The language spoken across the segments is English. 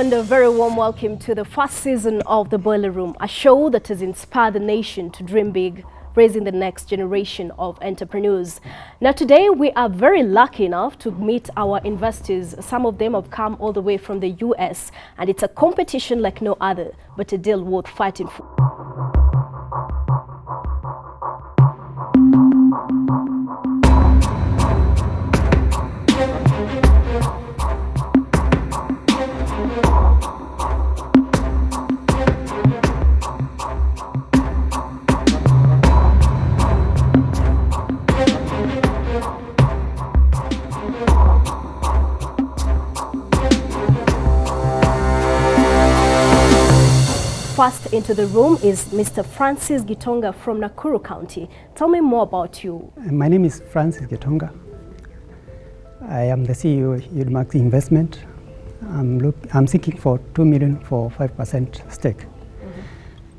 and a very warm welcome to the first season of The Boiler Room, a show that has inspired the nation to dream big, raising the next generation of entrepreneurs. Now today we are very lucky enough to meet our investors. Some of them have come all the way from the US, and it's a competition like no other, but a deal worth fighting for. First into the room is Mr. Francis Gitonga from Nakuru County. Tell me more about you. My name is Francis Gitonga. I am the CEO of Udmark Investment. I'm seeking for 2 million for 5% stake.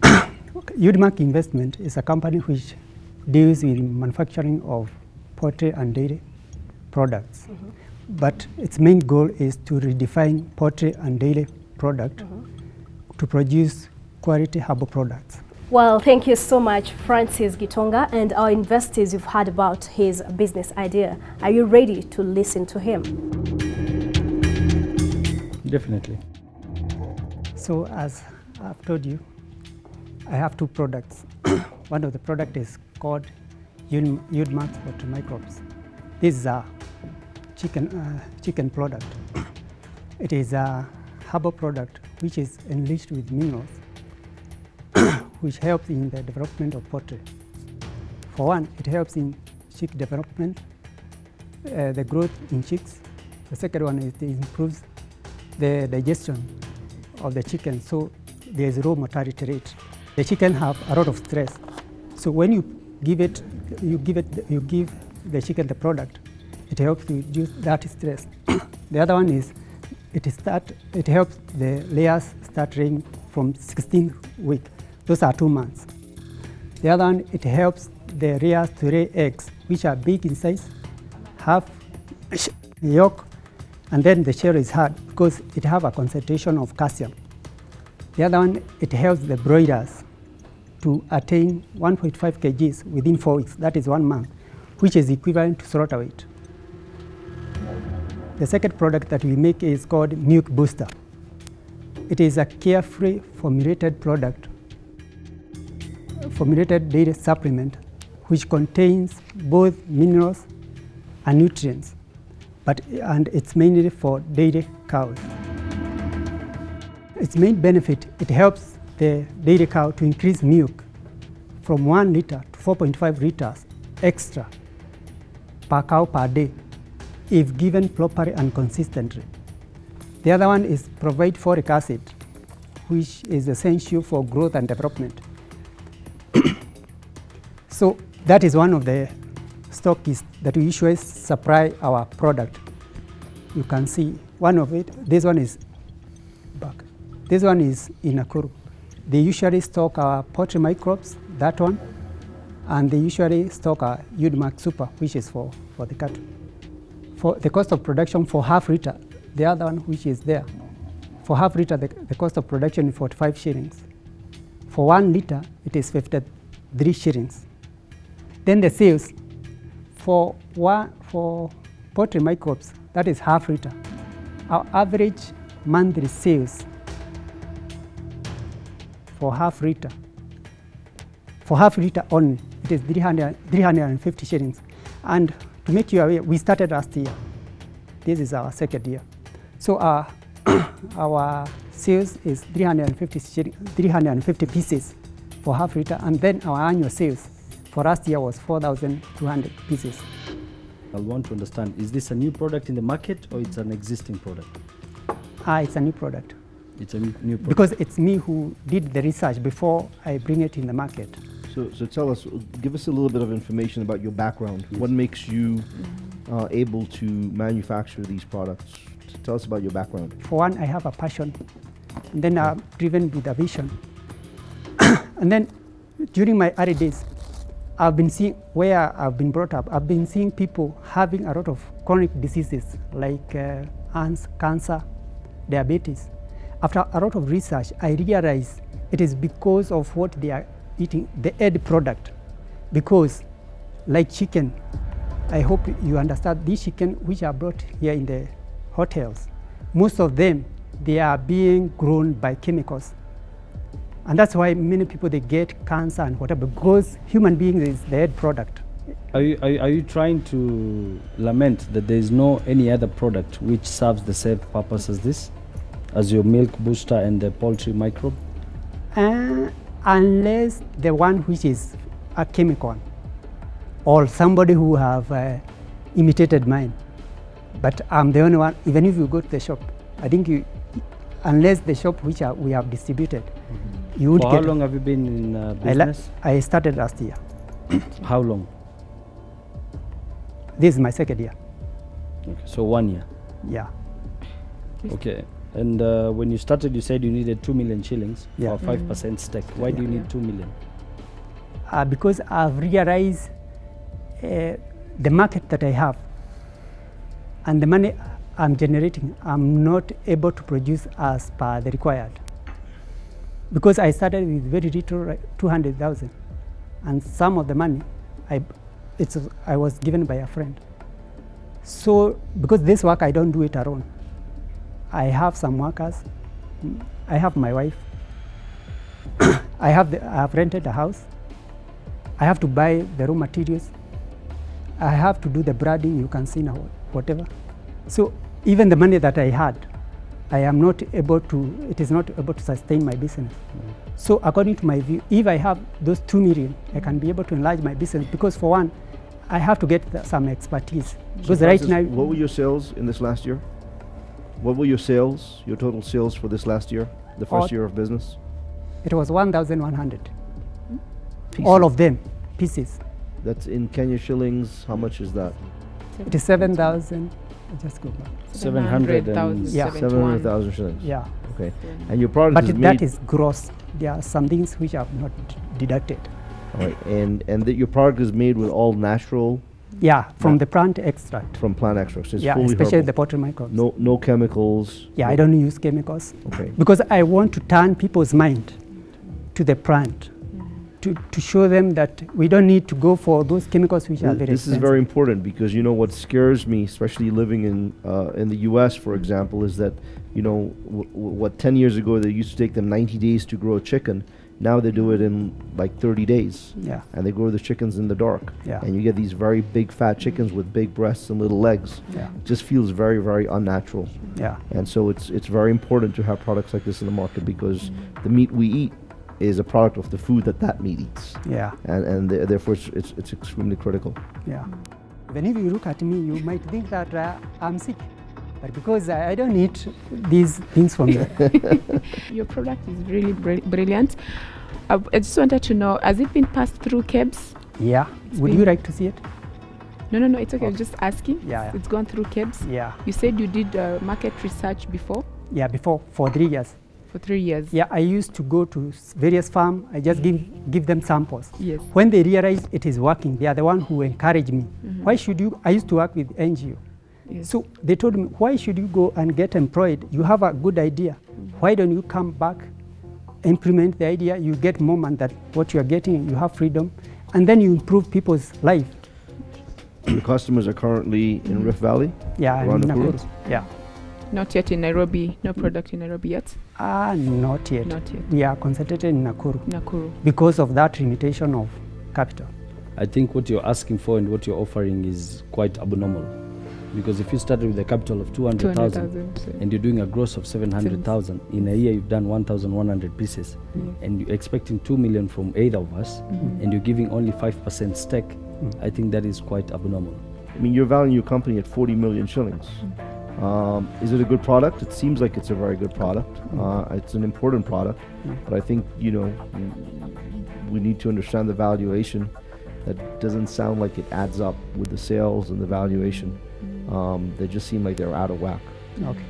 Udmark Investment is a company which deals with manufacturing of poultry and dairy products. But its main goal is to redefine poultry and dairy product to produce quality herbal products. Well, thank you so much, Francis Gitonga, and our investors. You've heard about his business idea. Are you ready to listen to him? Definitely. So as I've told you, I have two products. One of the product is called Udmark Poultry Microbes. This is a chicken product. It is a herbal product which is enriched with minerals which helps in the development of poultry. For one, it helps in chick development, the growth in chicks. The second one is it improves the digestion of the chicken, so there is low mortality rate. The chicken have a lot of stress, so when you give the chicken the product, it helps to reduce that stress. The other one is it helps the layers start laying from 16th week. Those are 2 months. The other one, it helps the layers to lay eggs, which are big in size, have yolk, and then the shell is hard because it have a concentration of calcium. The other one, it helps the broilers to attain 1.5 kgs within 4 weeks, that is 1 month, which is equivalent to slaughter weight. The second product that we make is called Milk Booster. It is a carefree formulated dairy supplement which contains both minerals and nutrients, and it's mainly for dairy cows. Its main benefit, it helps the dairy cow to increase milk from 1 liter to 4.5 liters extra per cow per day if given properly and consistently. The other one is provide folic acid, which is essential for growth and development. So that is one of the stockists that we usually supply our product. You can see one of it. This one is back. This one is in Nakuru. They usually stock our poultry microbes, that one, and they usually stock our Udmark Super, which is for the cattle. For the cost of production for half liter, the other one which is there, for half liter the cost of production is 45 shillings. For 1 liter it is 53 shillings. Then the sales for poultry microbes, that is half liter. Our average monthly sales for half liter only, it is 350 shillings. And to make you aware, we started last year. This is our second year. So our sales is 350 pieces for half liter, and then our annual sales for last year was 4,200 pieces. I want to understand, is this a new product in the market or it's an existing product? It's a new product. It's a new product. Because it's me who did the research before I bring it in the market. So tell us, give us a little bit of information about your background. Yes. What makes you able to manufacture these products? Tell us about your background. For one, I have a passion, and then I'm driven with a vision. And then during my early days, I've been seeing, where I've been brought up, I've been seeing people having a lot of chronic diseases like cancer, diabetes. after a lot of research, I realized it is because of what they are eating, the egg product. Because like chicken, I hope you understand, these chicken which are brought here in the hotels, most of them, they are being grown by chemicals. And that's why many people, they get cancer and whatever, because human beings is the egg product. Are you trying to lament that there is no any other product which serves the same purpose as this, as your milk booster and the poultry microbe? Unless the one which is a chemical, or somebody who have imitated mine. But I'm the only one. Even if you go to the shop, I think unless the shop which we have distributed, you would For get. how long have you been in business? I started last year. How long? This is my second year. Okay, so 1 year. Yeah. Okay. And when you started, you said you needed 2 million shillings Yeah. for a 5% stake. Why do you need 2 million? Because I've realized the market that I have and the money I'm generating, I'm not able to produce as per the required. Because I started with very little, 200,000, and some of the money I was given by a friend. So because this work, I don't do it alone. I have some workers. I have my wife. I have rented a house. I have to buy the raw materials. I have to do the breeding, you can see now, whatever. So even the money that I had, it is not able to sustain my business. So according to my view, if I have those 2 million, I can be able to enlarge my business, because for one, I have to get some expertise. Because So right Francis, now, what were your sales in this last year? What were your sales, your total sales for this last year, the first year of business? it was 1,100. Pieces. All of them, pieces. That's in Kenya shillings. How much is that? It is 7,000. Just go back. 700,000. Yeah. 700,000 shillings. Yeah. Okay. And your product But is that made. is gross. There are some things which are not deducted. All right. And your product is made with all natural Yeah, from Yeah. the plant extract. from plant extracts. It's Yeah, fully especially herbal. the poultry microbes. No chemicals. Yeah, I don't use chemicals. Okay. Because I want to turn people's mind to the plant, to show them that we don't need to go for those chemicals which are very This is expensive. very important, because you know what scares me, especially living in the U.S., for example, is that what 10 years ago they used to take them 90 days to grow a chicken. Now they do it in like 30 days. Yeah. And they grow the chickens in the dark. Yeah. And you get these very big fat chickens with big breasts and little legs. Yeah. It just feels very, very unnatural. Yeah. And so it's very important to have products like this in the market, because the meat we eat is a product of the food that meat eats. Yeah. And therefore it's extremely critical. Yeah. Even if you look at me, you might think that I'm sick. But because I don't need these things from you. Your product is really brilliant. I just wanted to know, has it been passed through KEBS? Yeah. Would been- you like to see it? No, it's okay. Okay. Just asking. Yeah. It's gone through KEBS. Yeah. You said you did market research before Yeah, before, for 3 years. for 3 years. Yeah, I used to go to various farms. I just give them samples. Yes. When they realize it is working, they are the one who encourage me. Why should you? I used to work with NGO. Yes. So they told me, why should you go and get employed? You have a good idea. Why don't you come back, implement the idea, you get more money than what you are getting, you have freedom, and then you improve people's life. The customers are currently in Rift Valley. Yeah, Around in Nakuru? Nakuru. Yeah. Not yet in Nairobi. No product in Nairobi yet. Not yet. Not yet. We are concentrated in Nakuru Nakuru. because of that limitation of capital. I think what you're asking for and what you're offering is quite abnormal. Because if you started with a capital of 200,000 200,000. and you're doing a gross of 700,000, in a year you've done 1,100 pieces, and you're expecting 2 million from either of us, and you're giving only 5% stake, I think that is quite abnormal. I mean, you're valuing your company at 40 million shillings. Is it a good product? It seems like it's a very good product. It's an important product, but I think, we need to understand the valuation. That doesn't sound like it adds up with the sales and the valuation. They just seem like they're out of whack. Okay.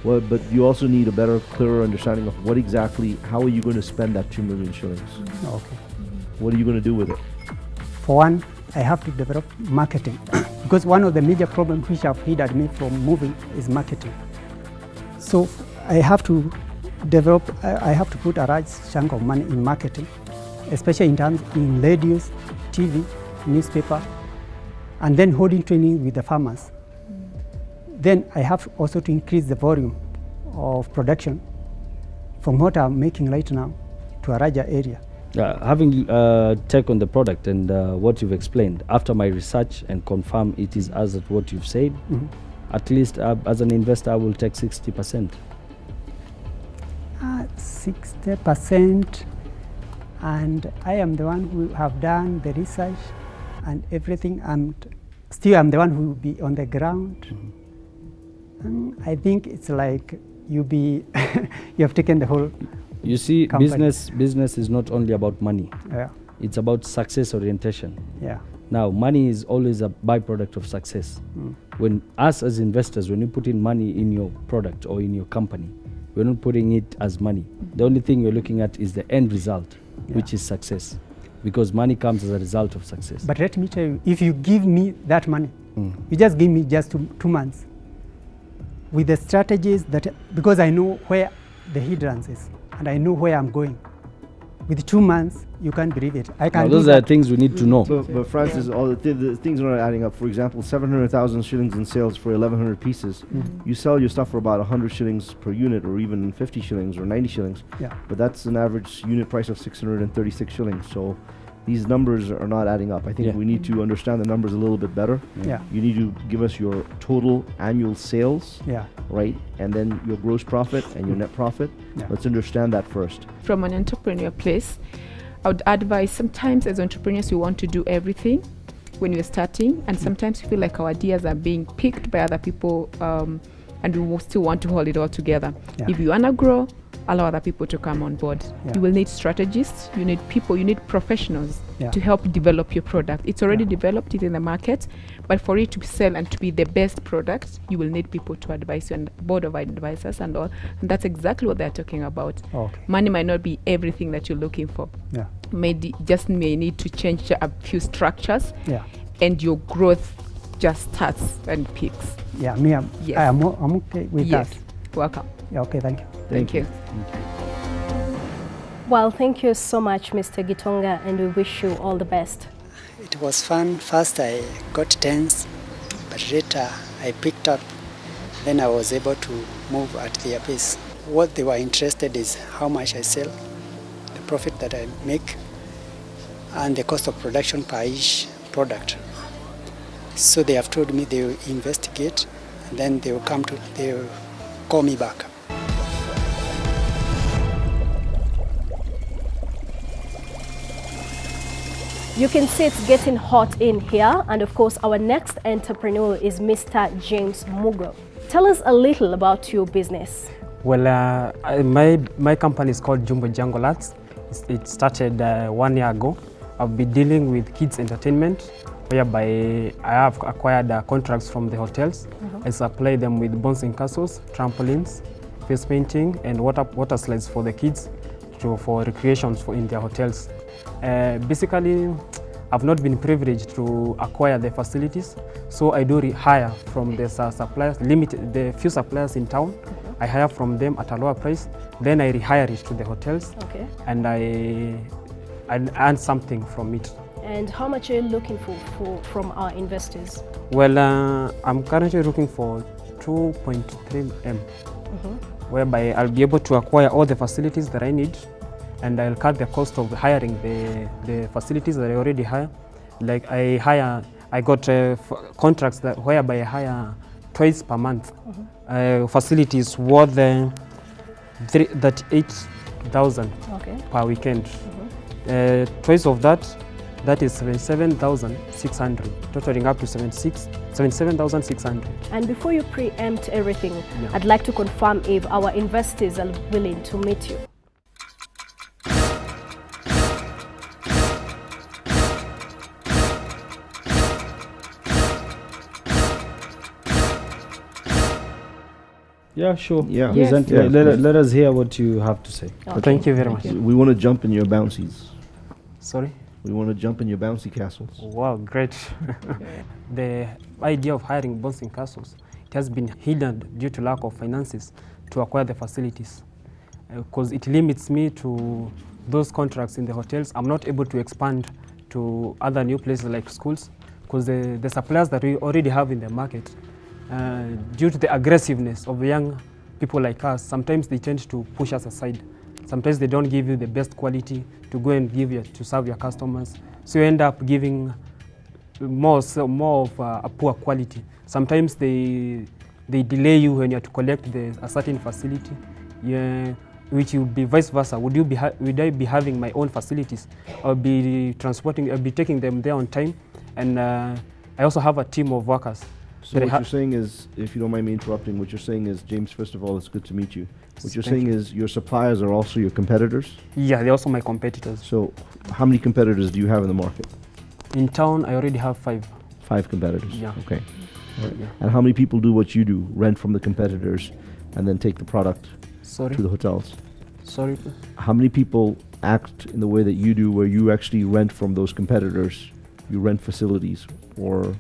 But you also need a better, clearer understanding of what exactly, how are you going to spend that 2 million shillings? Okay. What are you going to do with it? For one, I have to develop marketing because one of the major problems which have hindered me from moving is marketing. So I have to develop, I have to put a large chunk of money in marketing, especially in radios, TV, newspaper, and then holding training with the farmers. Then I have also to increase the volume of production from what I'm making right now to a larger area. Having take on the product and what you've explained, after my research and confirm it is as at what you've said, at least as an investor I will take 60%. 60%, and I am the one who have done the research and everything, and still I'm the one who will be on the ground. I think it's like you have taken the whole. You see, company. business is not only about money. Yeah. It's about success orientation. Yeah. Now, money is always a byproduct of success. When us as investors, when you put in money in your product or in your company, we're not putting it as money. The only thing we're looking at is the end result, which is success, because money comes as a result of success. But let me tell you, if you give me that money, you just give me just 2 months with the strategies that, because I know where the hindrance is and I know where I'm going. With 2 months, you can't believe it. I can. Those are things we need to know. But Francis, all the things are not adding up. For example, 700,000 shillings in sales for 1,100 pieces. You sell your stuff for about 100 shillings per unit, or even 50 shillings or 90 shillings. Yeah. But that's an average unit price of 636 shillings. So these numbers are not adding up. I think we need to understand the numbers a little bit better. Yeah. You need to give us your total annual sales, right? And then your gross profit and your net profit. Yeah. Let's understand that first. From an entrepreneur place, I would advise, sometimes as entrepreneurs we want to do everything when we're starting, and sometimes we feel like our ideas are being picked by other people, and we still want to hold it all together. Yeah. If you want to grow, allow other people to come on board. You will need strategists, you need people, you need professionals to help develop your product. It's already developed, it's in the market, but for it to sell and to be the best product, you will need people to advise you, and board of advisors and all. And that's exactly what they're talking about. Money might not be everything that you're looking for. May need to change a few structures, and your growth just starts and peaks. Yeah, I'm okay with that. Welcome. Yeah, okay, thank you. Thank you. Well, thank you so much, Mr. Gitonga, and we wish you all the best. It was fun. First I got tense, but later I picked up. Then I was able to move at their pace. What they were interested is how much I sell, the profit that I make, and the cost of production per each product. So they have told me they will investigate, and then they will call me back. You can see it's getting hot in here, and of course our next entrepreneur is Mr. James Mbogo. Tell us a little about your business. Well, my company is called Jumbo Jungle Arts. It started 1 year ago. I've been dealing with kids entertainment, whereby I have acquired contracts from the hotels. I supply them with bouncing castles, trampolines, face painting, and water slides for the kids for recreations in their hotels. Basically, I've not been privileged to acquire the facilities, so I do hire from the suppliers, the few suppliers in town. I hire from them at a lower price, then I rehire it to the hotels, and I earn something from it. And how much are you looking for from our investors? Well, I'm currently looking for 2.3 M, whereby I'll be able to acquire all the facilities that I need, and I'll cut the cost of hiring the facilities that I already hire. Like I got contracts whereby I hire twice per month. Facilities worth that 8,000 per weekend. Twice of that is 77,600, totaling up to 77,600. And before you preempt everything, I'd like to confirm if our investors are willing to meet you. Yeah, sure. Yeah. Let us hear what you have to say. Thank you very much. We want to jump in your bouncies. Sorry? We want to jump in your bouncy castles. Wow, great. The idea of hiring bouncing castles, it has been hindered due to lack of finances to acquire the facilities, because it limits me to those contracts in the hotels. I'm not able to expand to other new places like schools, because the suppliers that we already have in the market, due to the aggressiveness of young people like us, sometimes they tend to push us aside. Sometimes they don't give you the best quality to go and give you to serve your customers. So you end up giving more of a poor quality. Sometimes they delay you when you have to collect a certain facility, which will be vice versa. Would I be having my own facilities? I'll be taking them there on time, and I also have a team of workers. So what you're saying is, if you don't mind me interrupting, what you're saying is, James, first of all, it's good to meet you. What you're saying is your suppliers are also your competitors? Yeah, they're also my competitors. So how many competitors do you have in the market? In town, I already have 5. 5 competitors? Yeah. Okay. Right. Yeah. And how many people do what you do, rent from the competitors, and then take the product to the hotels? Sorry? How many people act in the way that you do, where you actually rent from those competitors, you rent facilities or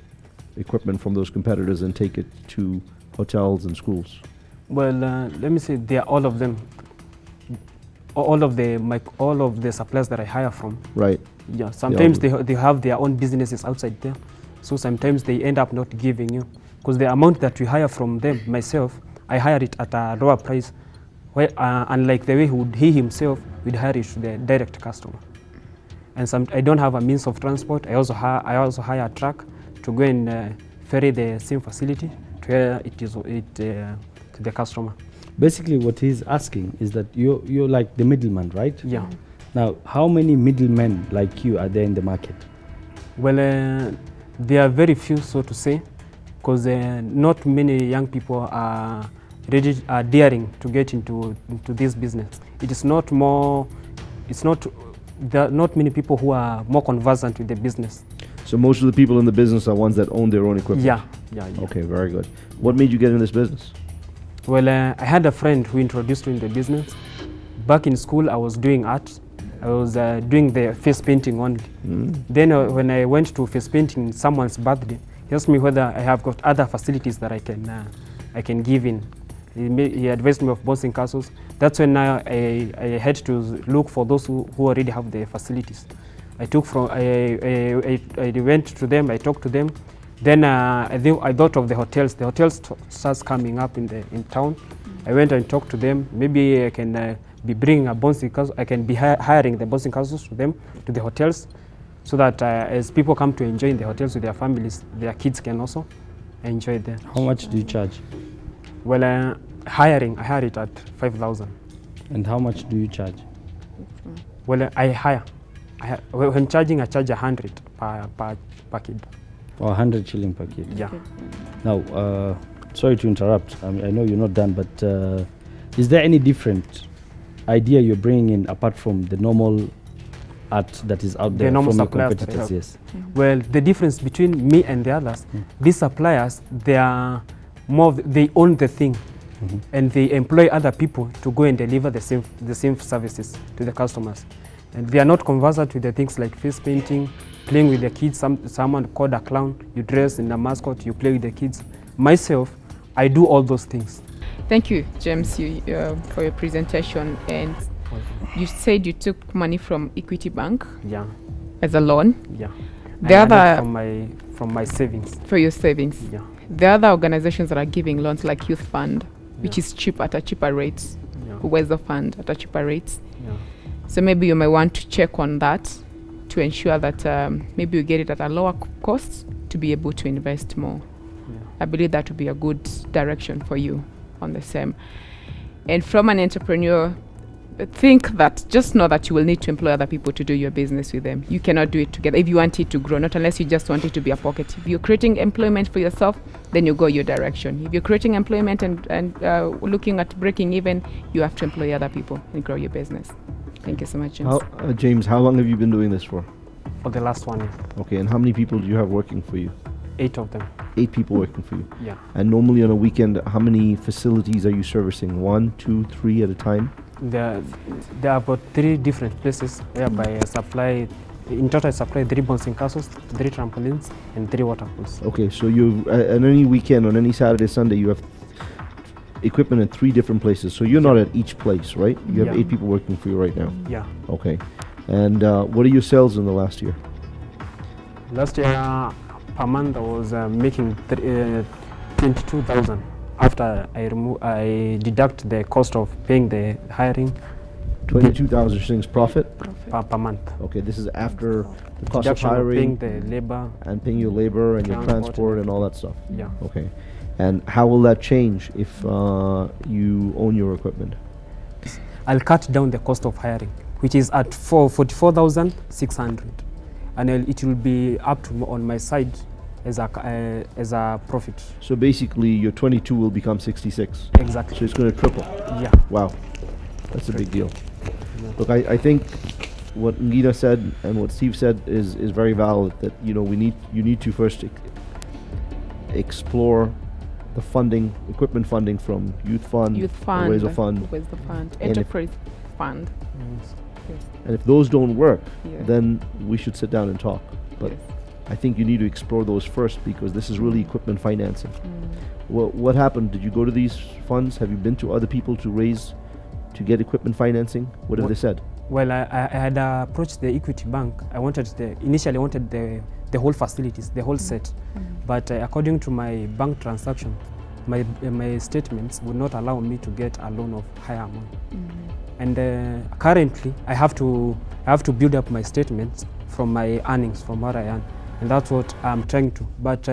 equipment from those competitors and take it to hotels and schools? Well, let me say, they are all of them. All of the suppliers that I hire from. Right. Yeah. Sometimes they have their own businesses outside there, so sometimes they end up not giving you, because the amount that we hire from them, myself, I hire it at a lower price, where, unlike the way he himself would hire it to the direct customer. And I don't have a means of transport. I also hire a truck to go and ferry the same facility to where it is to the customer. Basically, what he's asking is that you're like the middleman, right? Yeah. Now, how many middlemen like you are there in the market? Well, there are very few, so to say, because not many young people are daring to get into this business. There are not many people who are more conversant with the business. So most of the people in the business are ones that own their own equipment? Yeah. Okay, very good. What made you get in this business? Well, I had a friend who introduced me in the business. Back in school, I was doing art. I was doing the face painting only. Then when I went to face painting someone's birthday, he asked me whether I have got other facilities that I can give in. He advised me of bouncing castles. That's when I had to look for those who already have the facilities. I went to them, I talked to them. Then I thought of the hotels. The hotels starts coming up in town. I went and talked to them. Maybe I can be bringing a bouncing castle. I can be hiring the bouncing castles to them, to the hotels, so that as people come to enjoy in the hotels with their families, their kids can also enjoy there. How much do you charge? Well, I hire it at 5,000. And how much do you charge? Well, when charging, I charge 100 per kid. Or 100 shilling per kid? Yeah. Now, sorry to interrupt. I know you're not done, but is there any different idea you're bringing in apart from the normal art that is out there from your competitors? Yes. Well, the difference between me and the others, these suppliers, they are they own the thing, and they employ other people to go and deliver the same services to the customers. And they are not conversant with the things like face painting, playing with the kids. Someone called a clown, you dress in a mascot, you play with the kids. Myself, I do all those things. Thank you, James, for your presentation. And you said you took money from Equity Bank. Yeah. As a loan. Yeah. The other from my savings. For your savings. Yeah. The other organizations that are giving loans, like Youth Fund, which is cheap at a cheaper rates. Yeah. Weather Fund at a cheaper rates. Yeah. So maybe you may want to check on that to ensure that maybe you get it at a lower cost to be able to invest more. Yeah. I believe that would be a good direction for you on the same. And from an entrepreneur, just know that you will need to employ other people to do your business with them. You cannot do it together if you want it to grow, not unless you just want it to be a pocket. If you're creating employment for yourself, then you go your direction. If you're creating employment and looking at breaking even, you have to employ other people and grow your business. Thank you so much, James. James, how long have you been doing this for? For the last 1 year. Okay, and how many people do you have working for you? 8 of them. 8 people working for you? Yeah. And normally on a weekend, how many facilities are you servicing? 1, 2, 3 at a time? There are about 3 different places whereby I supply. In total, I supply 3 bouncing castles, 3 trampolines, and 3 water pools. Okay, so you on any weekend, on any Saturday, Sunday, you have equipment in 3 different places. So you're not at each place, right? You have Yeah. 8 people working for you right now. Yeah. Okay. And what are your sales in the last year? Last year, per month, I was making 22,000 after I deduct the cost of paying the hiring 22,000 shillings profit? per month. Okay, this is after the cost of Deduction of hiring paying the labor. and paying your labor and your Transport transport and all that stuff. Yeah. Okay. And how will that change if you own your equipment? I'll cut down the cost of hiring, which is at 44,600, and it will be up to on my side as a profit. So basically, your 22 will become 66. Exactly. So it's going to triple. Yeah. Wow, that's a big deal. Look, I think what Ngina said and what Steve said is very valid. That you need to first explore the funding, equipment funding from Youth Fund, Uwezo Fund, Enterprise Fund. Yes. and if those don't work, Yeah. then we should sit down and talk. But Yes. I think you need to explore those first because this is really equipment financing. What happened? Did you go to these funds? Have you been to other people to get equipment financing? What have they said? Well, I had approached the Equity Bank. Initially I wanted the whole facilities, the whole set. But according to my bank transaction, my statements would not allow me to get a loan of higher amount. And currently, I have to build up my statements from my earnings, from what I earn, and that's what I'm trying to. But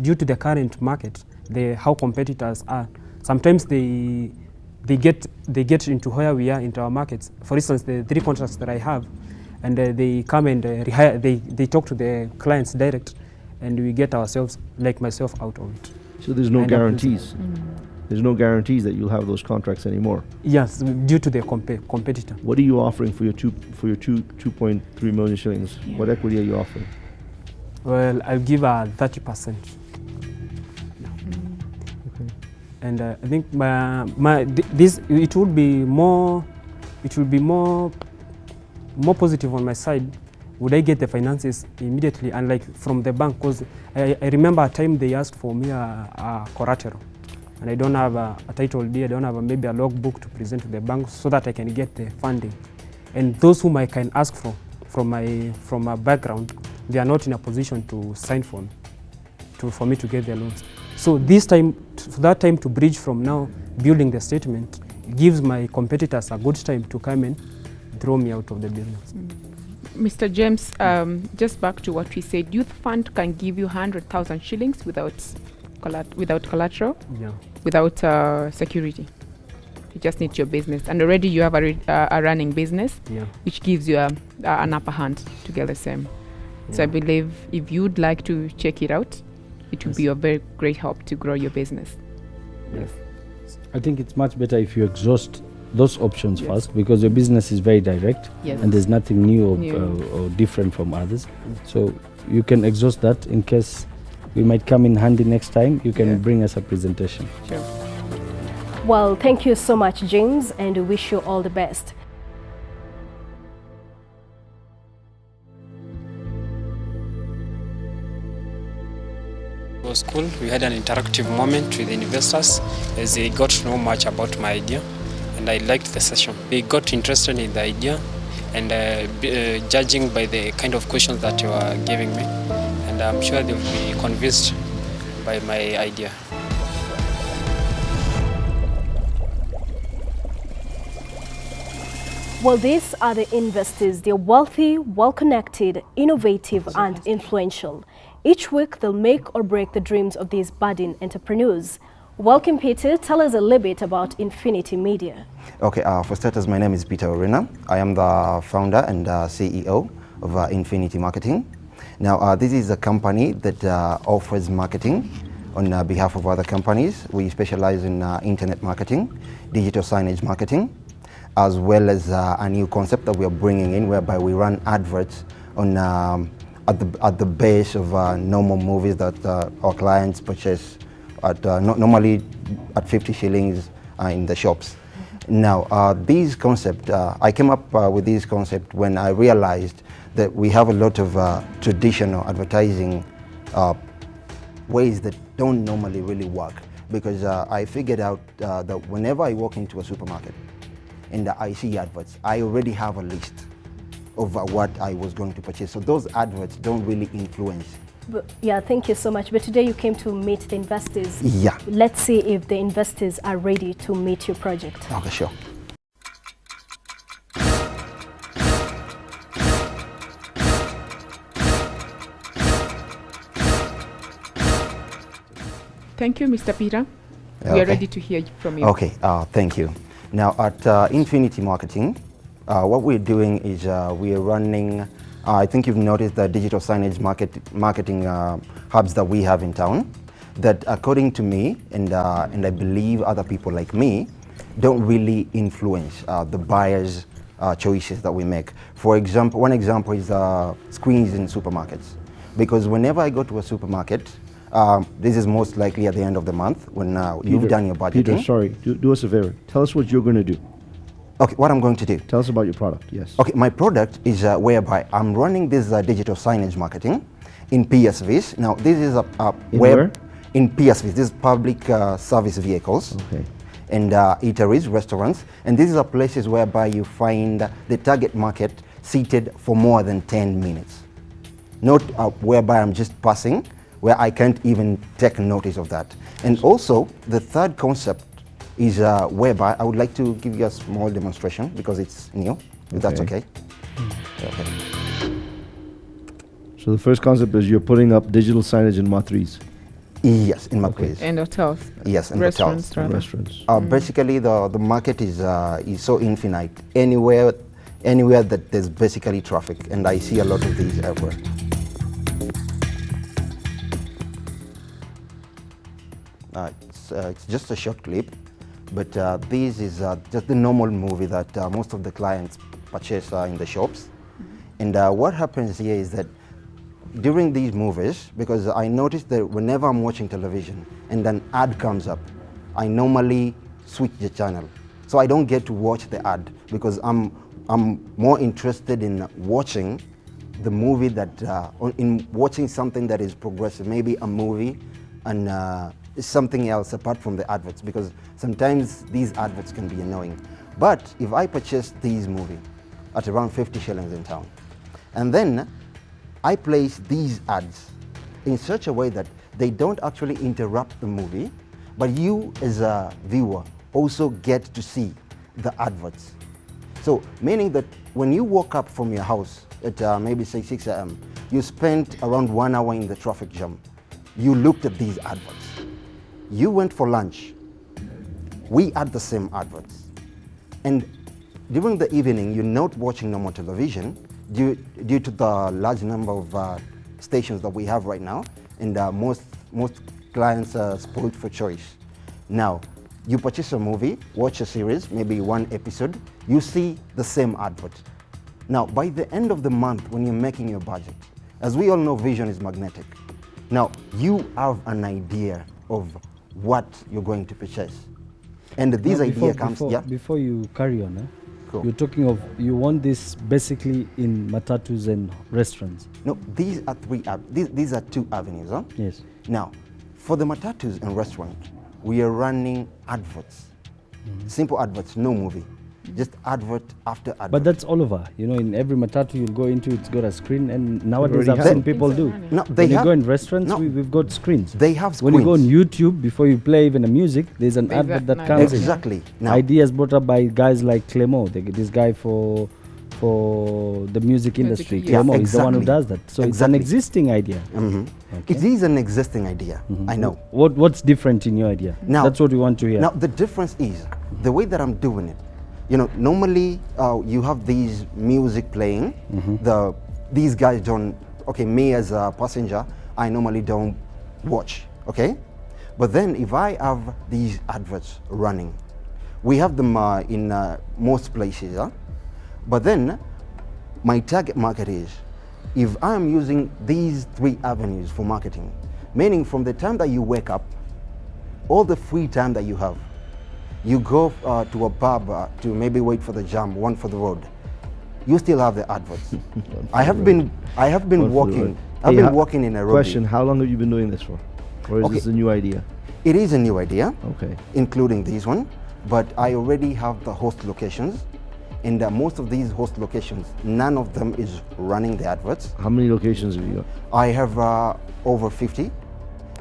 due to the current market, how competitors are, sometimes they get into where we are into our markets. For instance, the 3 contracts that I have, and they come and rehire. They talk to the clients direct, and we get ourselves, like myself, out of it. So there's no guarantees. There's no guarantees that you'll have those contracts anymore. Yes, due to the competitor. What are you offering for your 2.3 million shillings? Yeah. What equity are you offering? Well, I'll give 30%. And I think it will be more positive on my side. Would I get the finances immediately, and like from the bank? Because I remember a time they asked for me a collateral, and I don't have a title deed. I don't have maybe a logbook to present to the bank so that I can get the funding. And those whom I can ask for from my background, they are not in a position to sign for me to get their loans. So this time, for that time to bridge from now, building the statement, gives my competitors a good time to come and throw me out of the business. Mr. James, just back to what we said, Youth Fund can give you 100,000 shillings without collateral, Yeah. without security. You just need your business, and already you have a running business, Yeah. which gives you an upper hand to get the same. So I believe if you'd like to check it out, it will be a very great help to grow your business. Yes. I think it's much better if you exhaust those options first, because your business is very direct, Yes. and there's nothing new New. or different from others. So you can exhaust that in case we might come in handy next time. You can Yeah. bring us a presentation. Sure. Well, thank you so much, James, and we wish you all the best. It was cool. We had an interactive moment with the investors as they got to know much about my idea, and I liked the session. They got interested in the idea, and judging by the kind of questions that you are giving me, and I'm sure they will be convinced by my idea. Well, these are the investors. They're wealthy, well-connected, innovative, and influential. Each week, they'll make or break the dreams of these budding entrepreneurs. Welcome, Peter. Tell us a little bit about Infinity Media. Okay, for starters, my name is Peter Orena. I am the founder and CEO of Infinity Marketing. Now, this is a company that offers marketing on behalf of other companies. We specialize in internet marketing, digital signage marketing, as well as a new concept that we are bringing in, whereby we run adverts on at the base of normal movies that our clients purchase at normally at 50 shillings in the shops. Now, this concept, I came up with this concept when I realized that we have a lot of traditional advertising ways that don't normally really work. because I figured out that whenever I walk into a supermarket and I see adverts, I already have a list of what I was going to purchase. So those adverts don't really influence. But, yeah, thank you so much. But today you came to meet the investors. Yeah. Let's see if the investors are ready to meet your project. Okay, sure. Thank you, Mr. Peter. We are ready to hear from you. Okay, thank you. Now at Infinity Marketing, what we're doing is we are running, I think you've noticed the digital signage marketing hubs that we have in town, that according to me, and I believe other people like me, don't really influence the buyers' choices that we make. For example, one example is screens in supermarkets. Because whenever I go to a supermarket, this is most likely at the end of the month when you've done your budgeting. Peter, sorry, do us a favor. Tell us what you're going to do. Okay, what I'm going to do. Tell us about your product, yes. Okay, my product is whereby I'm running this digital signage marketing in PSVs. Now, this is a where? In PSVs, this is public service vehicles. Okay. And eateries, restaurants. And these are places whereby you find the target market seated for more than 10 minutes. Not whereby I'm just passing, where I can't even take notice of that. And also, the third concept is whereby I would like to give you a small demonstration because it's new, if that's okay. Okay. So the first concept is you're putting up digital signage in matris. Yes, in matris. And hotels. Yes, in restaurants. hotels. Restaurants. Basically, the market is so infinite. Anywhere that there's basically traffic, and I see a lot of these everywhere. It's just a short clip, but this is just the normal movie that most of the clients purchase in the shops. And what happens here is that during these movies, because I noticed that whenever I'm watching television and an ad comes up, I normally switch the channel. So I don't get to watch the ad because I'm more interested in watching the movie in watching something that is progressive, maybe a movie and something else apart from the adverts, because sometimes these adverts can be annoying. But if I purchase these movie at around 50 shillings in town, and then I place these ads in such a way that they don't actually interrupt the movie, but you as a viewer also get to see the adverts. So meaning that when you woke up from your house at maybe say 6 a.m., you spent around 1 hour in the traffic jam. You looked at these adverts. You went for lunch. We had the same adverts. And during the evening, you're not watching normal television due to the large number of stations that we have right now, and most clients are spoiled for choice. Now, you purchase a movie, watch a series, maybe one episode, you see the same advert. Now, by the end of the month, when you're making your budget, as we all know, vision is magnetic. Now, you have an idea of what you're going to purchase. And this idea comes... Before you carry on, cool. You're talking of, you want this basically in matatus and restaurants? No, these are these are two avenues. Huh? Yes. Now, for the matatus and restaurant, we are running adverts. Simple adverts, no movie. Just advert after advert. But that's all over. You know, in every matatu you'll go into, it's got a screen, and nowadays I've seen people do. No, when you go in restaurants, we've got screens. They have screens. When you go on YouTube, before you play even a music, there's an advert that comes in. Exactly. Now, ideas brought up by guys like Clemo, this guy for the music industry. Yeah, Clemo is the one who does that. So it's an existing idea. Okay. It is an existing idea. I know. What's different in your idea? Now, that's what we want to hear. Now, the difference is the way that I'm doing it. You know, normally you have these music playing. These guys don't, okay, me as a passenger, I normally don't watch, okay? But then if I have these adverts running, we have them in most places, but then my target market is, if I'm using these 3 avenues for marketing, meaning from the time that you wake up, all the free time that you have, you go to a pub to maybe wait for the jam, one for the road. You still have the adverts. I have been walking. I've been walking in Nairobi. Question: how long have you been doing this for? Or is this a new idea? It is a new idea, okay, including this one, but I already have the host locations, and most of these host locations, none of them is running the adverts. How many locations have you got? I have over 50,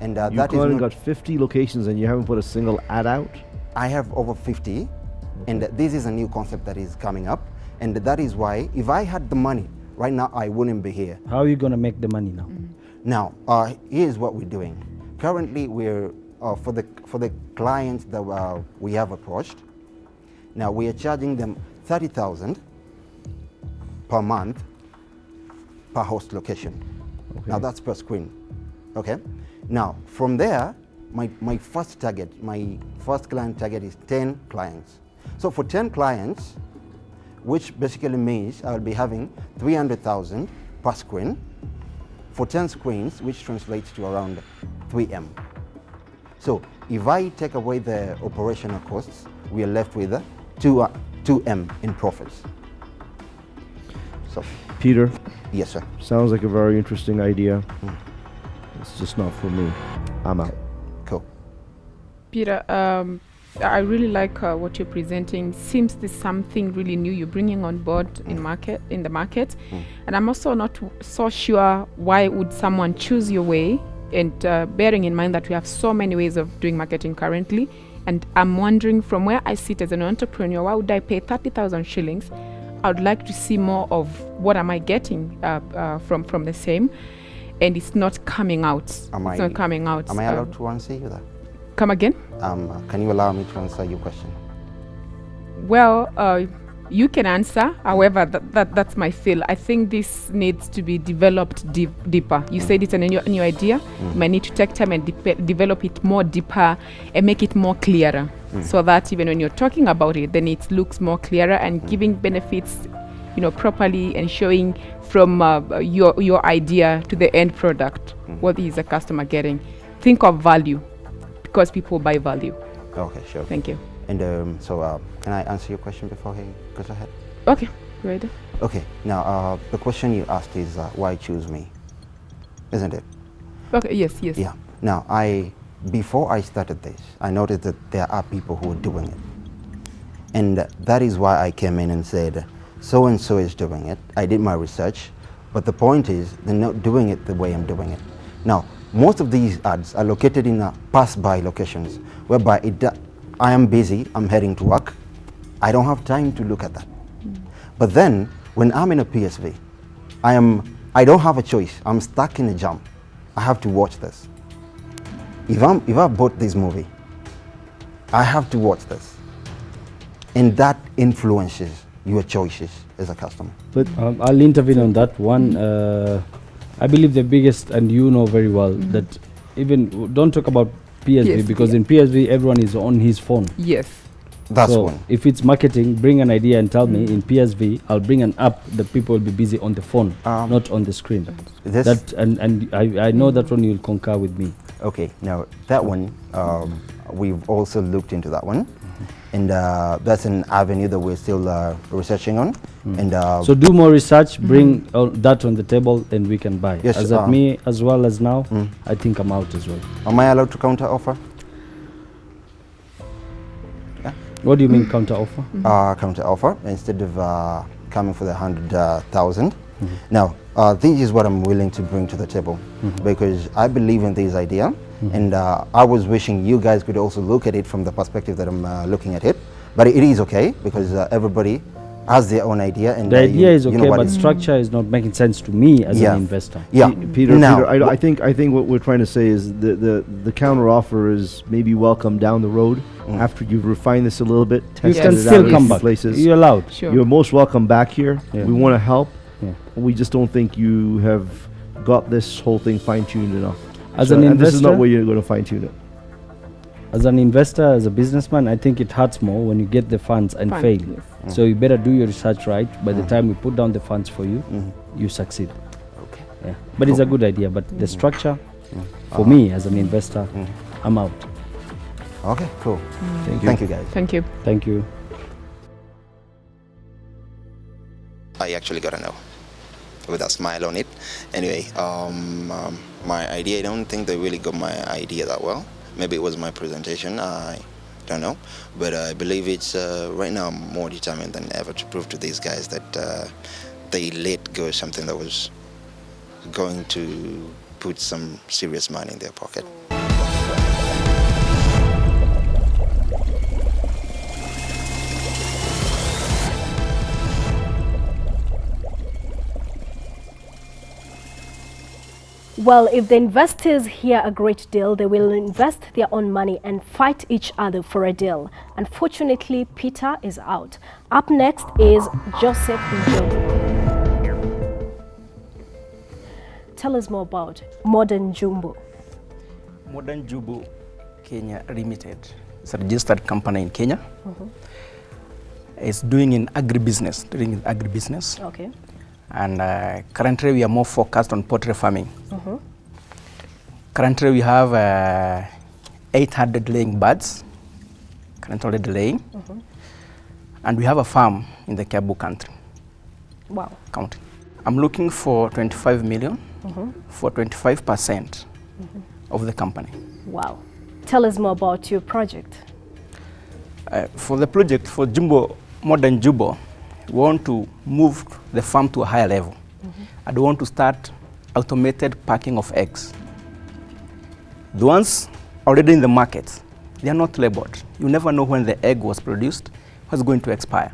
and that is You've got 50 locations and you haven't put a single ad out? I have over 50, and this is a new concept that is coming up, and that is why if I had the money right now, I wouldn't be here. How are you going to make the money now? Now, here's what we're doing. Currently, we're for the clients that we have approached. Now we are charging them 30,000 per month per host location. Okay. Now that's per screen. Okay. Now from there, my first client target is 10 clients. So for 10 clients, which basically means I will be having 300,000 per screen for 10 screens, which translates to around 3M. So if I take away the operational costs, we are left with 2M in profits. So, Peter. Yes, sir. Sounds like a very interesting idea. It's just not for me. I'm out. Cool. Peter, I really like what you're presenting. Seems there's something really new you're bringing on board in the market, and I'm also not so sure why would someone choose your way. And bearing in mind that we have so many ways of doing marketing currently, and I'm wondering from where I sit as an entrepreneur, why would I pay 30,000 shillings? I would like to see more of what am I getting from the same, and it's not coming out. Am I allowed to answer you that? Come again? Can you allow me to answer your question? Well, you can answer. However, that's my feel. I think this needs to be developed deeper. You said it's a new idea. You might need to take time and develop it more deeper and make it more clearer, so that even when you're talking about it, then it looks more clearer and giving benefits, properly, and showing from your idea to the end product what is the customer getting. Think of value, because people buy value. Okay, sure. Thank you. And so can I answer your question before he goes ahead? Okay, great. Okay, now the question you asked is why choose me, isn't it? Okay, yes. Yeah. Now, before I started this, I noticed that there are people who are doing it. And that is why I came in and said, so-and-so is doing it. I did my research, but the point is they're not doing it the way I'm doing it. Now, most of these ads are located in pass-by locations, whereby I am busy, I'm heading to work, I don't have time to look at that. But then, when I'm in a PSV, I don't have a choice, I'm stuck in a jam. I have to watch this. If I bought this movie, I have to watch this. And that influences your choices as a customer. But I'll intervene on that one. I believe the biggest, and you know very well, that even, don't talk about PSV, because in PSV everyone is on his phone. Yes. That's so one. If it's marketing, bring an idea and tell me in PSV, I'll bring an app that people will be busy on the phone, not on the screen. And I know that one you'll concur with me. Okay, now that one, we've also looked into that one. And that's an avenue that we're still researching on. And so do more research, bring that on the table, and we can buy. Yes, as at me as well as now, I think I'm out as well. Am I allowed to counter offer? Yeah. What do you mean counter offer? Counter offer, instead of coming for the 100,000. Now, this is what I'm willing to bring to the table, because I believe in this idea. And I was wishing you guys could also look at it from the perspective that I'm looking at it. But it is okay, because everybody has their own idea. And the idea is okay, but structure is not making sense to me as an investor. Yeah, Peter, I think what we're trying to say is the counter offer is maybe welcome down the road after you've refined this a little bit. You can still come back. Places. You're allowed. Sure. You're most welcome back here. Yeah. We want to help. Yeah. We just don't think you have got this whole thing fine-tuned enough. As an investor, this is not where you're going to fine-tune it. As an investor, as a businessman, I think it hurts more when you get the funds and fail. Yes. So you better do your research right. By the time we put down the funds for you, you succeed. Okay. Yeah. But it's a good idea. But the structure, for me as an investor, I'm out. Okay, cool. Thank you. Thank you, guys. Thank you. Thank you. I actually got to know. with a smile on it. Anyway, my idea, I don't think they really got my idea that well. Maybe it was my presentation, I don't know. But I believe it's, right now I'm more determined than ever to prove to these guys that they let go of something that was going to put some serious money in their pocket. Well, if the investors hear a great deal, they will invest their own money and fight each other for a deal. Unfortunately, Peter is out. Up next is Joseph Mbogo. Tell us more about Modern Jumbo. Modern Jumbo Kenya Limited. It's a registered company in Kenya. It's doing agribusiness. Okay. And currently we are more focused on poultry farming. Currently we have 800 laying birds, currently already laying. And we have a farm in the Kiambu country. Wow. County. I'm looking for 25 million for 25% of the company. Wow. Tell us more about your project. For the project, for Modern Jumbo, we want to move the farm to a higher level. And we want to start automated packing of eggs. The ones already in the market, they are not labeled. You never know when the egg was produced, what's going to expire.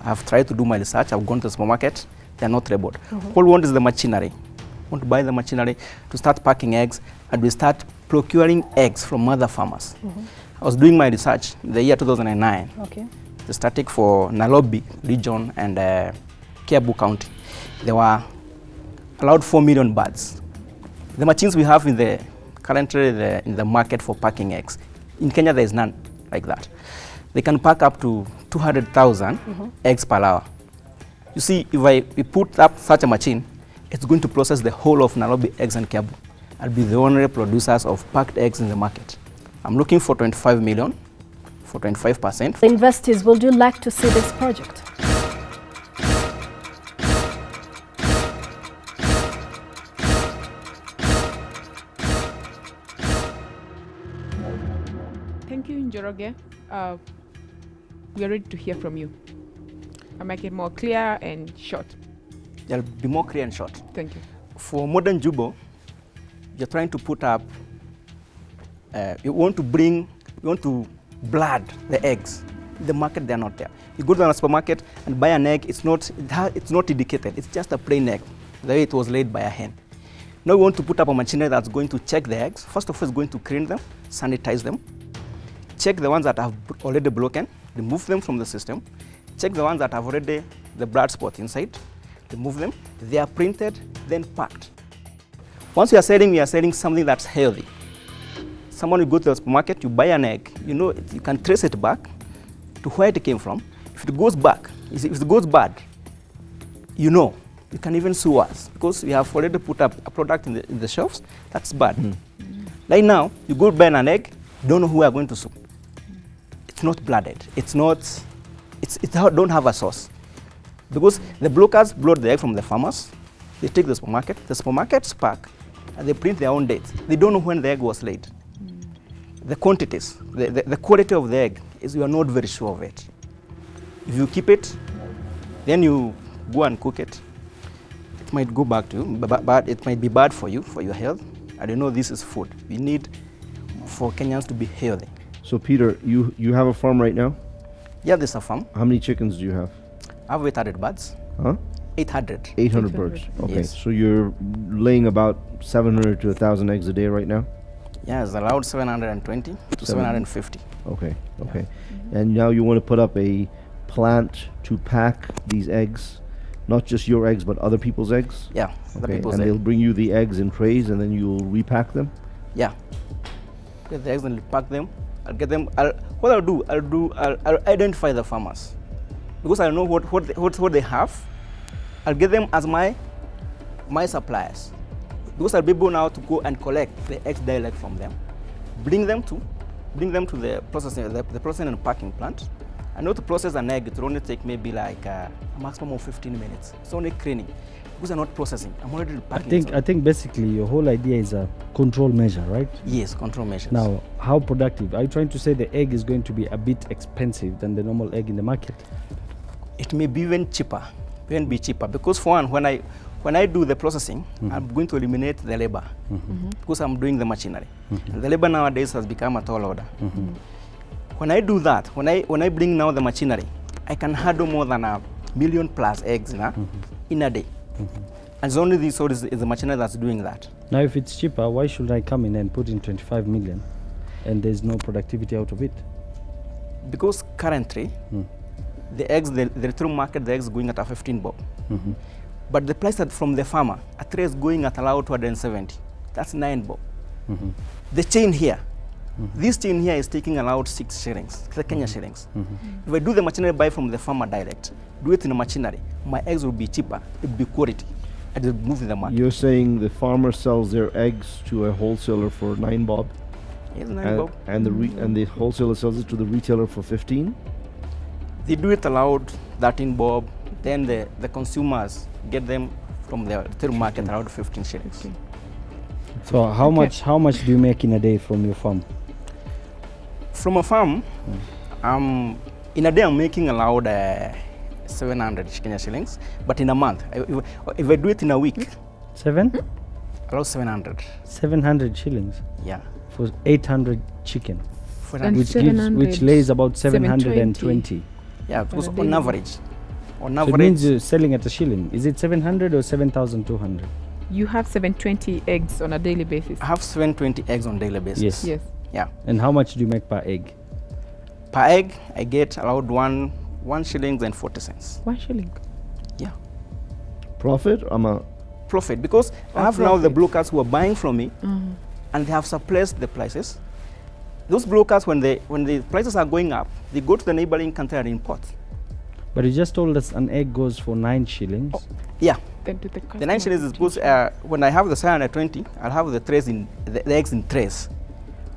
I've tried to do my research, I've gone to the supermarket, they are not labeled. All we want is the machinery. We want to buy the machinery to start packing eggs, and we start procuring eggs from other farmers. I was doing my research in the year 2009. Okay. The static for Nairobi region and Kiambu County. There were allowed 4 million birds. The machines we have currently in the market for packing eggs, in Kenya there is none like that. They can pack up to 200,000 eggs per hour. You see, if we put up such a machine, it's going to process the whole of Nairobi eggs and Kiambu. I'll be the only producers of packed eggs in the market. I'm looking for 25 million. For 25%. Investors, would you like to see this project? Thank you, Njoroge. We are ready to hear from you. I'll make it more clear and short. I'll be more clear and short. Thank you. For Modern Jumbo, you're trying to put up, you want to blood the eggs. In the market, they're not there. You go to the supermarket and buy an egg, it's not indicated. It's just a plain egg, the way it was laid by a hen. Now we want to put up a machinery that's going to check the eggs. First of all, it's going to clean them, sanitize them, check the ones that have already broken, remove them from the system, check the ones that have already the blood spot inside, remove them. They are printed, then packed. Once we are selling something that's healthy. Someone will go to the supermarket, you buy an egg, you can trace it back to where it came from. If it goes back, if it goes bad, you can even sue us because we have already put up a product in the shelves that's bad. Right now, you go buy an egg, don't know who we are going to sue. It's not blooded. It don't have a source. Because the brokers blood the egg from the farmers, they take the supermarkets pack, and they print their own dates. They don't know when the egg was laid. The quantities, the quality of the egg, you are not very sure of it. If you keep it, then you go and cook it. It might go back to you, but it might be bad for you, for your health. I don't know, this is food. We need for Kenyans to be healthy. So Peter, you have a farm right now? Yeah, there's a farm. How many chickens do you have? I have 800 birds. Huh? 800. 800 birds. Okay, yes. So you're laying about 700 to 1,000 eggs a day right now? Yeah, it's allowed 720 to 750. Okay, okay. And now you want to put up a plant to pack these eggs, not just your eggs, but other people's eggs? Yeah, other people's eggs. And they'll bring you the eggs in trays and then you'll repack them? Yeah. Get the eggs and pack them. I'll get them. I'll identify the farmers. Because I know what they have, I'll get them as my suppliers. Because I'll be able now to go and collect the eggs direct from them, bring them to the processing and packing plant. I know to process an egg, it will only take maybe like a maximum of 15 minutes. It's only cleaning. because I'm not processing. I'm already packing. I think basically your whole idea is a control measure, right? Yes, control measures. Now, how productive? Are you trying to say the egg is going to be a bit expensive than the normal egg in the market? It may be even cheaper. Even be cheaper, because for one, when I do the processing, I'm going to eliminate the labor because I'm doing the machinery. And the labor nowadays has become a tall order. When I do that, when I bring now the machinery, I can handle more than 1 million plus eggs in a day. And it's only this is the machinery that's doing that. Now, if it's cheaper, why should I come in and put in 25 million and there's no productivity out of it? Because currently, the eggs, the retail market, the eggs is going at a 15 bob. But the price that from the farmer, a tray is going at around 270. That's 9 bob. The chain here, this chain here is taking around 6 shillings, the Kenya shillings. If I do the machinery buy from the farmer direct, do it in the machinery, my eggs will be cheaper, it will be quality, and it will move in the market. You're saying the farmer sells their eggs to a wholesaler for 9 bob? Yes, 9 bob. And the wholesaler sells it to the retailer for 15? They do it allowed 13 bob, then the consumers get them from the retail market around 15 shillings. So how much do you make in a day from your farm? From a farm, in a day I'm making allowed 700 Kenya shillings, but in a month, if I do it in a week, around 700. 700 shillings? Yeah. For 800 chicken, which lays about 720. Yeah, because on average. So it means you're selling at a shilling. Is it 700 or 7,200? You have 720 eggs on a daily basis. I have 720 eggs on a daily basis. Yes. Yes. Yeah. And how much do you make per egg? Per egg, I get around 1 shilling and 40 cents. 1 shilling. Yeah. Profit? Profit, because I have now the brokers who are buying from me, and they have suppressed the prices. Those brokers, when the prices are going up, they go to the neighboring country and import. But you just told us an egg goes for 9 shillings. Oh, yeah. Then to the 9 shillings is because when I have the 720, I'll have the trays the eggs in trays.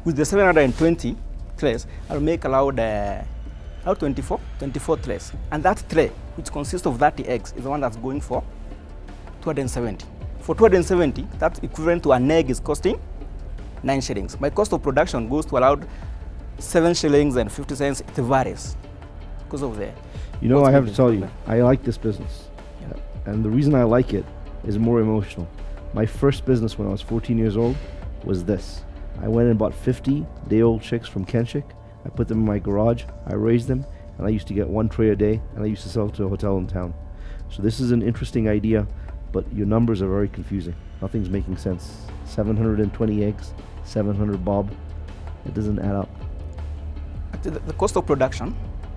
With the 720 trays, I'll make allowed 24 trays. And that tray, which consists of 30 eggs, is the one that's going for 270. For 270, that's equivalent to an egg is costing 9 shillings. My cost of production goes to around 7 shillings and 50 cents. It varies because of the. You know, I have to tell you, I like this business. And the reason I like it is more emotional. My first business when I was 14 years old was this. I went and bought 50 day-old chicks from Kenchik. I put them in my garage, I raised them, and I used to get 1 tray a day, and I used to sell it to a hotel in town. So this is an interesting idea, but your numbers are very confusing. Nothing's making sense. 720 eggs, 700 bob. It doesn't add up. The cost of production,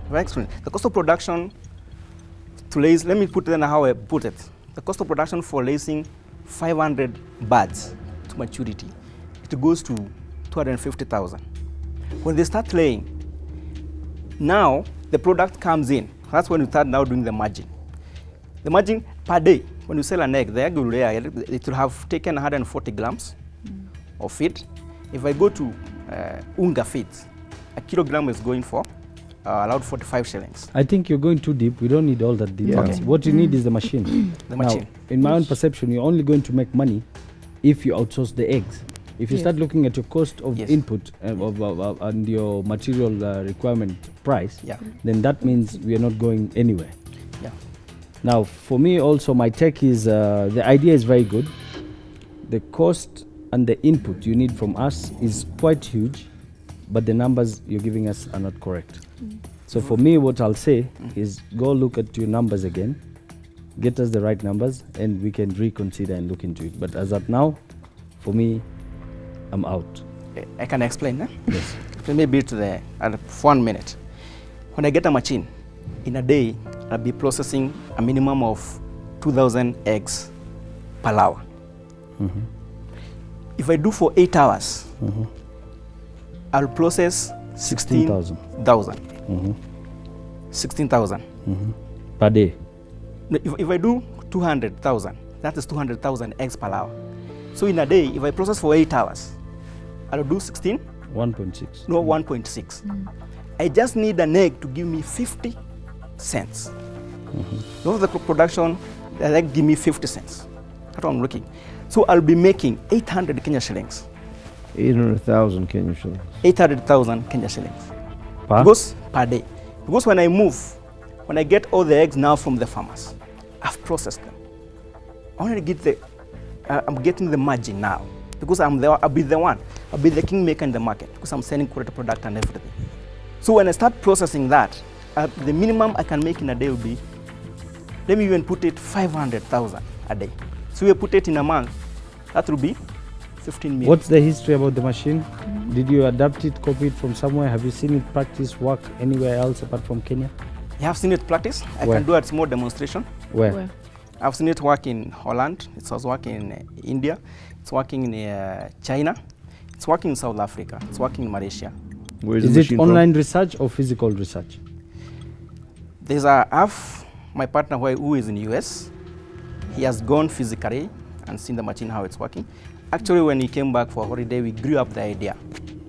the cost of production to raise, let me put it in how I put it. The cost of production for raising 500 birds to maturity, it goes to 250,000. When they start laying, now the product comes in. That's when you start now doing the margin. The margin per day, when you sell an egg, the egg will lay, it will have taken 140 grams of feed. If I go to Unga feeds, a kilogram is going for around 45 shillings. I think you're going too deep. We don't need all that deep. Yeah. Okay. What you need is the machine. The machine. Now, in my own perception, you're only going to make money if you outsource the eggs. If you start looking at your cost of input and your material requirement price, then that means we are not going anywhere. Yeah. Now, for me also, my take is the idea is very good. The cost and the input you need from us is quite huge, but the numbers you're giving us are not correct. So for me, what I'll say is go look at your numbers again, get us the right numbers, and we can reconsider and look into it. But as of now, for me, I'm out. I can explain, eh? Yes. Let me be to the for 1 minute. When I get a machine, in a day, I'll be processing a minimum of 2,000 eggs per hour. If I do for 8 hours, I'll process 16,000. 16,000 per day. If I do 200,000, that is 200,000 eggs per hour. So in a day, if I process for 8 hours, I'll do 16. 1.6. No, 1.6. I just need an egg to give me 50 cents. Now the production the egg give me 50 cents. That's what I'm looking. So I'll be making 800 Kenya shillings. 800,000 Kenya shillings. 800,000 Kenya shillings. Per? Per day. Because when I move, when I get all the eggs now from the farmers, I've processed them. I want to get the, I'm getting the margin now. Because I'll be the one. I'll be the kingmaker in the market because I'm selling quality product and everything. So when I start processing that, the minimum I can make in a day will be, let me even put it 500,000 a day. So we put it in a month, that will be 15 million. What's the history about the machine? Did you adapt it, copy it from somewhere? Have you seen it practice work anywhere else apart from Kenya? You have seen it practice. I Where? can do a small demonstration. Where? I've seen it work in Holland. It was working in India. It's working in China. It's working in South Africa. It's working in Malaysia. Where Is it online research or physical research? There's a half my partner who is in the US. He has gone physically and seen the machine, how it's working. Actually, when he came back for a holiday, we grew up the idea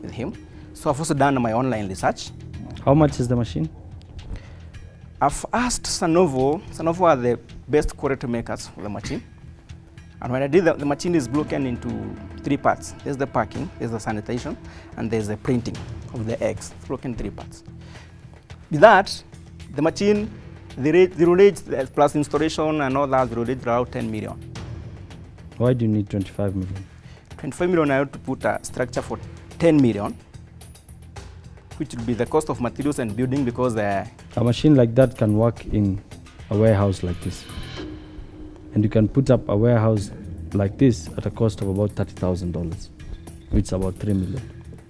with him. So I've also done my online research. How much is the machine? I've asked Sanovo. Sanovo are the best quality makers for the machine. And when I did the machine is broken into 3 parts. There's the packing, there's the sanitation, and there's the printing of the eggs. It's broken in 3 parts. With that, the machine, the rate plus installation and all that, the rate around 10 million. Why do you need 25 million? 25 million, I have to put a structure for 10 million, which will be the cost of materials and building because a machine like that can work in a warehouse like this. And you can put up a warehouse like this at a cost of about $30,000, which is about 3 million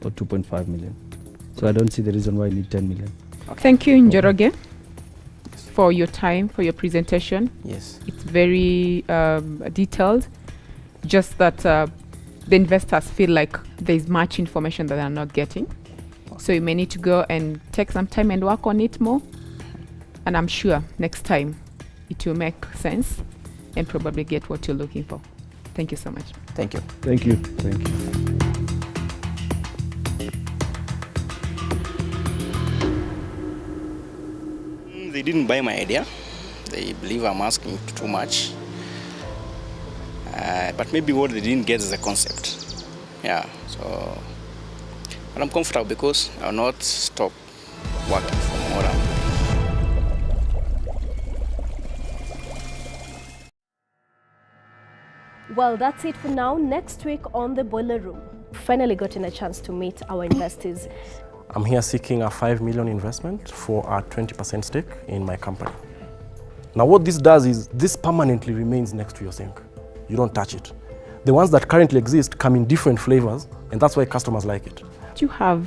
or 2.5 million. So I don't see the reason why you need 10 million. Okay. Thank you, Njoroge, for your time, for your presentation. Yes. It's very detailed. Just that the investors feel like there's much information that they're not getting. So you may need to go and take some time and work on it more. And I'm sure next time it will make sense and probably get what you're looking for. Thank you so much. Thank you. Thank you. Thank you. They didn't buy my idea. They believe I'm asking too much. But maybe what they didn't get is the concept. Yeah, so, but I'm comfortable because I'll not stop working for more than. Well, that's it for now. Next week on the Boiler Room, finally gotten a chance to meet our investors. I'm here seeking a 5 million investment for a 20% stake in my company. Now what this does is this permanently remains next to your sink. You don't touch it. The ones that currently exist come in different flavors, and that's why customers like it. Do you have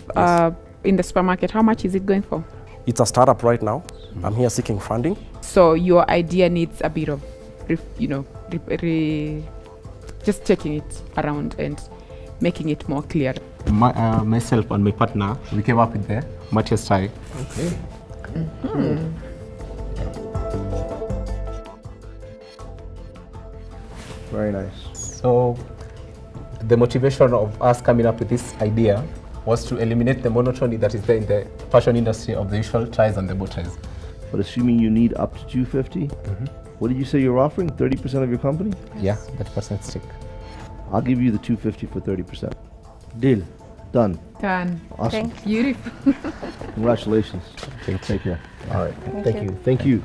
in the supermarket, how much is it going for? It's a startup right now. I'm here seeking funding. So your idea needs a bit of, just taking it around and making it more clear. Myself and my partner, we came up with the Matthias style. Okay. Very nice. So the motivation of us coming up with this idea was to eliminate the monotony that is there in the fashion industry of the usual ties and the bow ties. But assuming you need up to 250, what did you say you're offering? 30% of your company? Yeah, 30% stake. I'll give you the 250 for 30%. Deal. Done. Done. Awesome. Beautiful. Congratulations. Take care. All right. Thank you. Thank you.